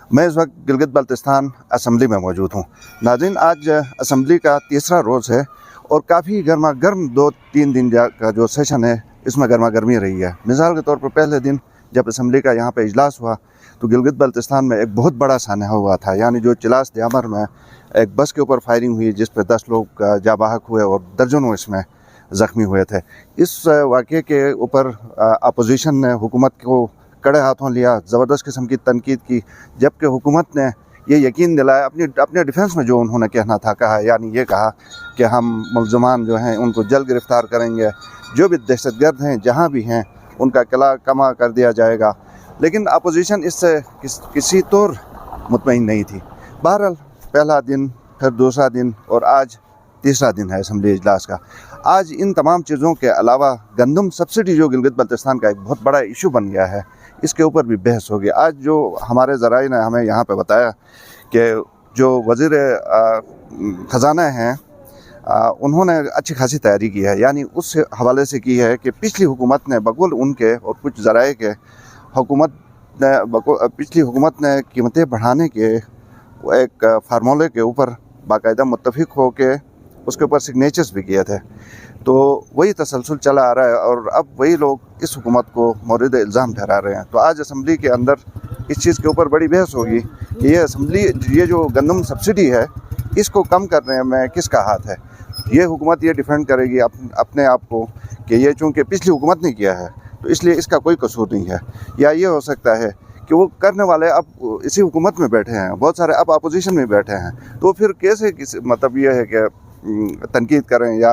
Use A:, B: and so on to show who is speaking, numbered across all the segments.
A: मैं इस वक्त गिलगित बल्तिस्तान असम्बली में मौजूद हूँ। नाज़रीन, आज असम्बली का तीसरा रोज़ है और काफ़ी गर्मा गर्म 2-3 दिन का जो सेशन है इसमें गर्मा गर्मी रही है। मिसाल के तौर पर पहले दिन जब असम्बली का यहाँ पे इजलास हुआ तो गिलगित बल्तिस्तान में एक बहुत बड़ा सानहा हुआ था, यानी जो चिलास दियामर में एक बस के ऊपर फायरिंग हुई जिस पर 10 लोग जाबाहक हुए और दर्जनों इसमें ज़ख्मी हुए थे। इस वाक़े के ऊपर अपोजिशन ने हुकूमत को कड़े हाथों लिया, ज़बरदस्त किस्म की तनकीद की, जबकि हुकूमत ने ये यकीन दिलाया अपने डिफेंस में जो उन्होंने कहना था कहा, यानी ये कहा कि हम मुल्ज़मान जो हैं उनको जल्द गिरफ़्तार करेंगे, जो भी दहशतगर्द हैं जहाँ भी हैं उनका किला कमा कर दिया जाएगा। लेकिन अपोजिशन इससे किसी तौर मुतमईन नहीं थी। बहरहाल पहला दिन, फिर दूसरा दिन और आज तीसरा दिन है असम्बली इजलास का। आज इन तमाम चीज़ों के अलावा गंदम सब्सिडी जो गिलगित बल्तिस्तान का एक बहुत बड़ा इशू बन गया है, इसके ऊपर भी बहस होगी। आज जो हमारे ज़राए ने हमें यहाँ पे बताया कि जो वज़ीर ख़जाना हैं उन्होंने अच्छी खासी तैयारी की है, यानी उस हवाले से की है कि पिछली हुकूमत ने बक़ौल उनके और कुछ ज़राए के पिछली हुकूमत ने कीमतें बढ़ाने के एक फार्मूले के ऊपर बाकायदा मुत्तफ़िक हो के उसके ऊपर सिग्नेचर्स भी किए थे। तो वही तसलसल चला आ रहा है और अब वही लोग इस हुकूमत को मौरिद इल्ज़ाम ठहरा रहे हैं। तो आज असम्बली के अंदर इस चीज़ के ऊपर बड़ी बहस होगी कि ये जो गंदम सब्सिडी है इसको कम करने में किसका हाथ है। ये हुकूमत ये डिफेंड करेगी अपने आप को कि ये चूँकि पिछली हुकूमत ने किया है तो इसलिए इसका कोई कसूर नहीं है, या ये हो सकता है कि वो करने वाले अब इसी हुकूमत में बैठे हैं, बहुत सारे अब अपोजिशन में बैठे हैं, तो फिर कैसे मतलब ये है कि तनकीद करें या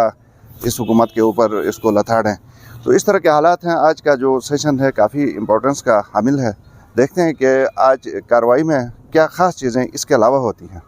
A: इस हुकूमत के ऊपर इसको लथाड़ें। तो इस तरह के हालात हैं। आज का जो सेशन है काफ़ी इम्पोर्टेंस का हामिल है। देखते हैं कि आज कार्रवाई में क्या ख़ास चीज़ें इसके अलावा होती हैं।